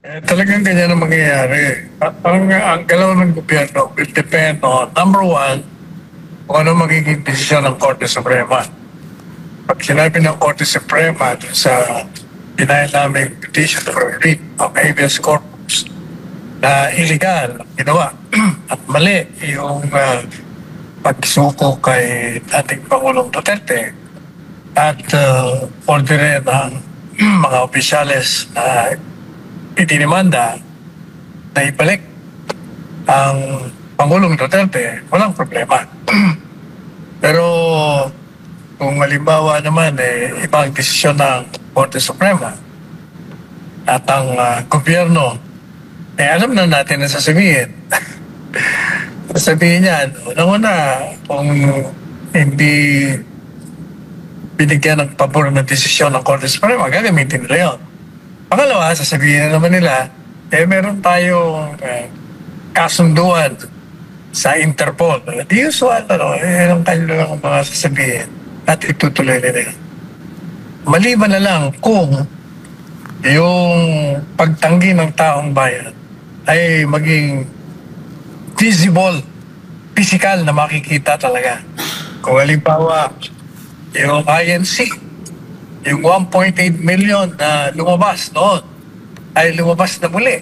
Talagang ganyan ang mangyayari. Ang galaw ng gobyerno will depend on, number one, kung ano magiging desisyon ng Korte Suprema. Pag sinabi ng Korte Suprema dun sa denial namin petition for writ of habeas corpus na illegal ang ginawa at mali yung pagsuko kay ating Pangulong Duterte at orderin ng mga opisyales na itinimanda na ibalik ang Pangulong Duterte, walang problema. Pero kung halimbawa naman ibang desisyon ng Korte Suprema at ang gobyerno, alam na natin na sasabihin. Sabihin niyan, unang-una, kung hindi binigyan ng pabor ng desisyon ng Korte Suprema, gagamitin nila yun. Pangalawa, sasabihin na naman nila, meron tayong kasunduan sa Interpol. The usual, ang kanilang mga sasabihin at itutuloy nila. Maliban na lang kung yung pagtanggi ng taong bayan ay maging visible, physical na makikita talaga. Kung halimbawa, yung INC, yung 1.8 million na lumabas noon ay lumabas na muli.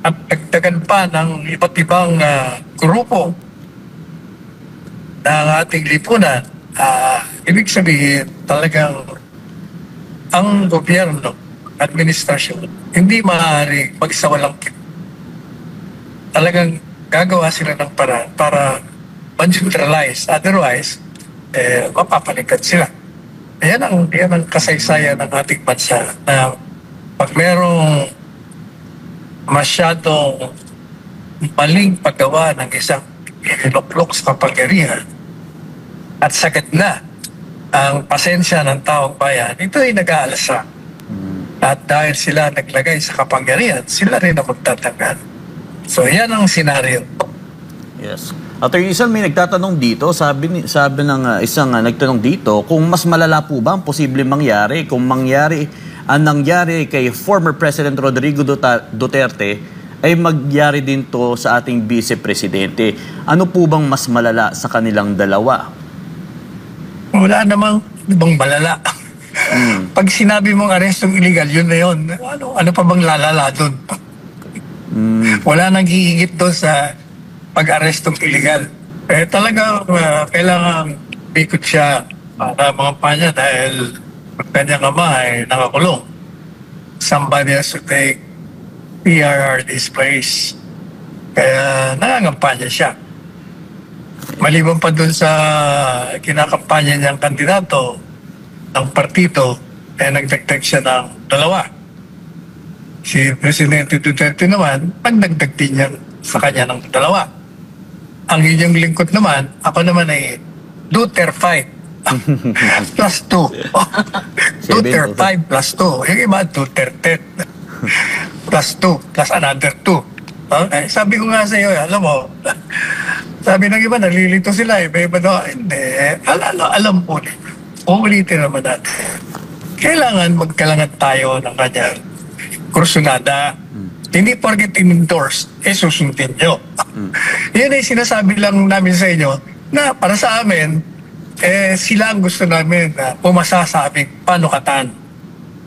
At dagdagan pa ng iba't ibang grupo ng ating lipunan. Ibig sabihin talagang ang gobyerno, administrasyon, hindi maaari magsawalang talagang gagawa sila ng paraan para ma-neutralize. Otherwise, mapapalikat sila. Yan ang kasaysayan ng ating bansa na pag merong masyadong maling paggawa ng isang iloklok sa kapangyarihan at sakit na ang pasensya ng taong bayan, ito ay nag-aalasa. At dahil sila naglagay sa kapangyarihan, sila rin ang magtatanggal. So yan ang senaryo. Yes. Attorney Rizal, may nagtatanong dito, sabi ng isang nagtanong dito, kung mas malala po ba ang posible mangyari kung ang nangyari kay former President Rodrigo Duterte ay magyari din to sa ating vice-presidente. Ano po bang mas malala sa kanilang dalawa? Wala namang ibang malala. Pag sinabi mong arestong illegal, yun na yun. Ano pa bang lalala doon? Wala nang hihigit doon sa pag-arestong illegal. Talagang kailangan bikot siya para mga panya dahil kanyang ama ay nakakulong. Somebody has to take PRR this place. Kaya nangangampanya siya. Maliban pa dun sa kinakampanya niyang kandidato ng partido, nagdagdag siya ng dalawa. Si Presidente Duterte naman, pagdagdag din niya sa kanya ng dalawa. Ang inyong lingkod naman, ako naman ay Duterte 5 plus 2. Duterte 5 plus 2. Yung iba, Duterte plus 2 plus another 2. Okay? Sabi ko nga sa iyo, alam mo, sabi ng iba, nalilito sila. Iba daw, hindi. Alam po. Uulitin naman natin. Kailangan magkalangan tayo ng kanyang kursunada. Hindi porket in-endorse, susundin nyo. Yan ay sinasabi lang namin sa inyo na para sa amin, sila ang gusto namin na pumasa sa aming panukatan.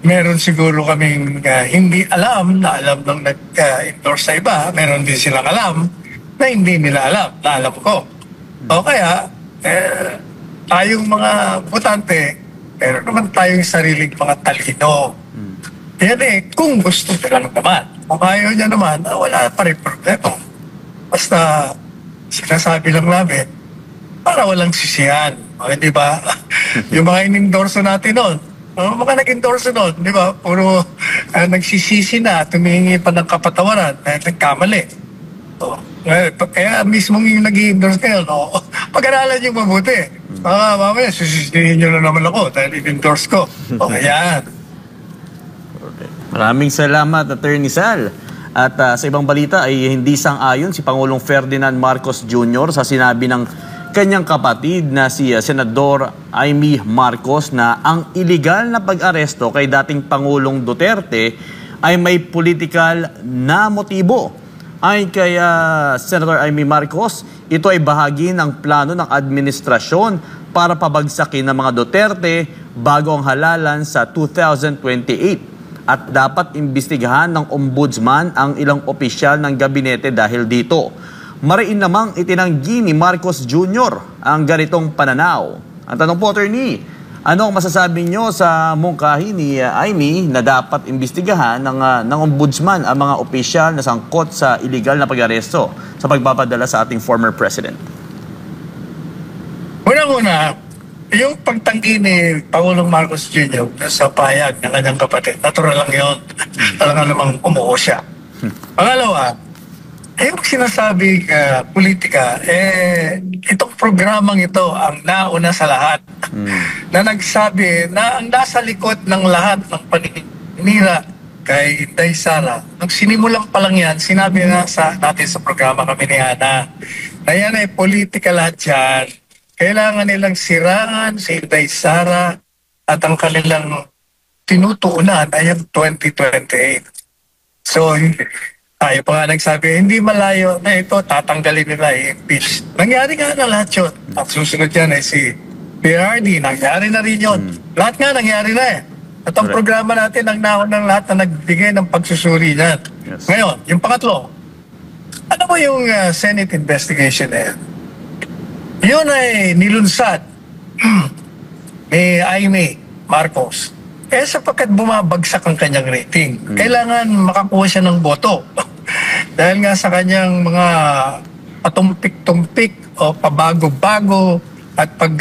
Meron siguro kaming hindi alam na alam nang nag-endorse sa iba. Meron din silang alam na hindi nila alam, na alam ko. O kaya, tayong mga botante, meron naman tayong sariling mga talino. Yan kung gusto nila naman. Kung ayaw niya naman, wala pa rin problema. Basta sinasabi lang namin, para walang sisihan. Di ba? Yung mga in-endorso natin noon, mga nag-endorso noon, di ba? Puro nagsisisi na, tumihingi pa ng kapatawaran, nagkamali. Kaya mismong yung nag-endorse kayo, pag-aralan yung mabuti. Mamaya, susisihin nyo na naman ako dahil in-endorse ko. Ayan. Maraming salamat, Attorney Sal. At sa ibang balita ay hindi sang-ayon si Pangulong Ferdinand Marcos Jr. sa sinabi ng kanyang kapatid na si Senador Amy Marcos na ang illegal na pag-aresto kay dating Pangulong Duterte ay may political na motibo. Ayon kay Senator Amy Marcos, ito ay bahagi ng plano ng administrasyon para pabagsakin ng mga Duterte bago ang halalan sa 2028. At dapat imbestigahan ng ombudsman ang ilang opisyal ng gabinete dahil dito. Mariin namang itinanggi ni Marcos Jr. ang ganitong pananaw. Ang tanong po, attorney, ano ang masasabi nyo sa mungkahi ni Amy na dapat imbestigahan ng ombudsman ang mga opisyal na sangkot sa illegal na pag-aresto sa pagpapadala sa ating former president? Una-una, yung pagtanggi ni Pangulong Marcos Jr. sa payag ng kanyang kapatid, natural lang yun. Talaga namang umuo siya. Pangalawa, yung sinasabi politika, itong programang ito ang nauna sa lahat na nagsabi na ang nasa likod ng lahat ng paninira kay Inday Sara. Nung sinimulan pa lang yan, sinabi na natin sa programa kami ni Ana na yan ay politika lahat yan. Kailangan nilang siraan si Inday Sara at ang kanilang tinutuunan ay ang 2028. So, tayo pa nga nagsabi, hindi malayo na ito, tatanggalin nila i-impeach. Nangyari nga na lahat yun. At susunod yan ay si PRD, nangyari na rin yun. Lahat nga nangyari na eh. At ang programa natin ang naon ng lahat na nagbigay ng pagsusuri niyan. Yes. Ngayon, yung pangatlo, ano mo yung Senate investigation na yan? Yun ay nilunsad ni Amy Marcos. Sapagkat bumabagsak ang kanyang rating, kailangan makakuha siya ng boto. Dahil nga sa kanyang mga patumpik-tumpik o pabago-bago at pag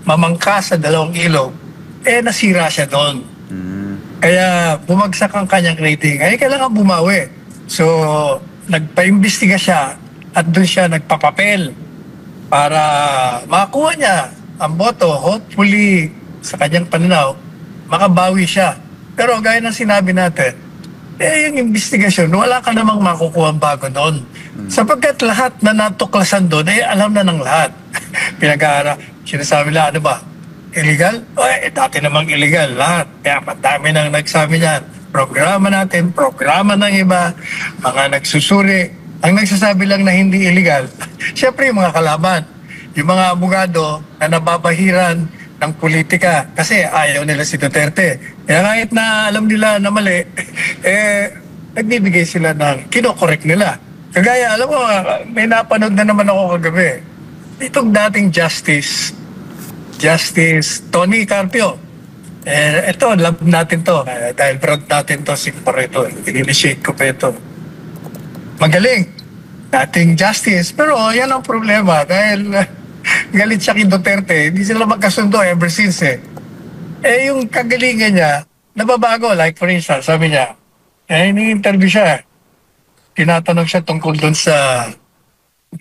mamangka sa dalawang ilog, nasira siya doon. Kaya bumagsak ang kanyang rating. Kailangan bumawi. So, nagpa-imbestiga siya at doon siya nagpapapel para makakuha niya ang boto. Hopefully, sa kanyang pananaw, makabawi siya. Pero gaya ng sinabi natin, yung investigasyon, wala ka namang makukuha bago doon. Sapagkat lahat na natuklasan doon, alam na ng lahat. Pinag-aara, sinasabi lang, ano ba? Illegal? Dati namang illegal, lahat. Kaya madami nang nagsabi niyan. Programa natin, programa ng iba, mga nagsusuri. Ang nagsasabi lang na hindi illegal, siyempre yung mga kalaban, yung mga abogado na nababahiran ng politika kasi ayaw nila si Duterte. Kaya kahit na alam nila na mali, nagbibigay sila ng kinokorek nila. Kagaya, alam mo, may napanood na naman ako kagabi. Itong dating Justice Tony Carpio. Ito, love natin to. Dahil proud natin to, simpar ito. In-initiate ko pa ito. Magaling. Dating Justice. Pero yan ang problema dahil galit siya kay Duterte, hindi sila magkasundo ever since yung kagalingan niya, nababago. Like for instance, sabi niya, ini-interview siya. Tinatanong siya tungkol dun sa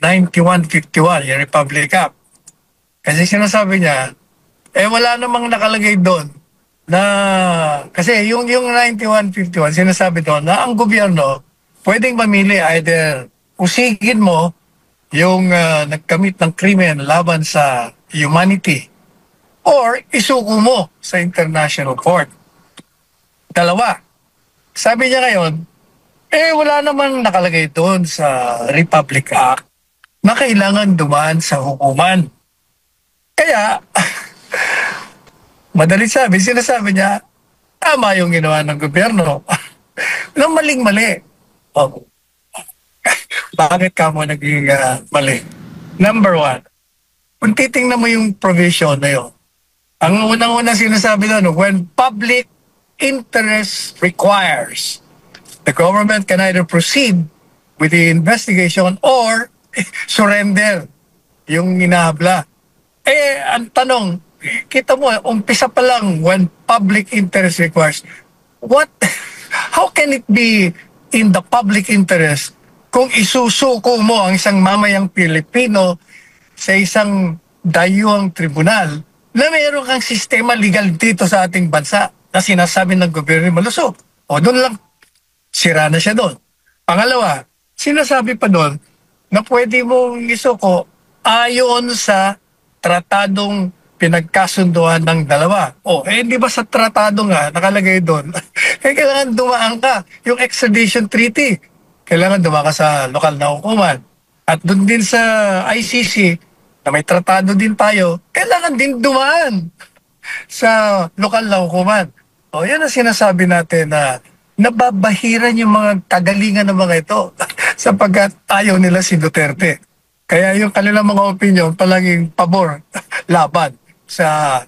9151, yung Republic Act. Kasi sinasabi niya, wala namang nakalagay doon na, kasi yung 9151, sinasabi doon na ang gobyerno pwedeng mamili either usigin mo yung nagkamit ng krimen laban sa humanity or isuko mo sa international court. Dalawa. Sabi niya ngayon, wala namang nakalagay doon sa Republic Act na kailangan dumaan sa hukuman. Kaya, madali sinasabi niya, tama yung ginawa ng gobyerno. Na maling-mali. Bakit ka mo naging mali? Number one, kung titingnan mo yung provision na yun, ang unang-unang sinasabi doon, when public interest requires, the government can either proceed with the investigation or surrender yung inahabla. Ang tanong, kita mo, umpisa pa lang when public interest requires, how can it be in the public interest kung isusuko mo ang isang mamayang Pilipino sa isang dayuhang tribunal na mayroon kang sistema legal dito sa ating bansa na sinasabi ng gobyerno malusog. Doon lang, sira na siya doon. Pangalawa, sinasabi pa doon na pwede mong isuko ayon sa tratadong pinagkasunduan ng dalawa. Hindi ba sa tratado nga, nakalagay doon, kailangan dumaan ka. Yung extradition treaty, kailangan dumaan ka sa lokal na hukuman. At doon din sa ICC, na may tratado din tayo, kailangan din dumaan sa lokal na hukuman. Yan ang sinasabi natin na nababahiran yung mga kagalingan ng mga ito sapagkat ayaw nila si Duterte. Kaya yung kanilang mga opinion palaging pabor, laban sa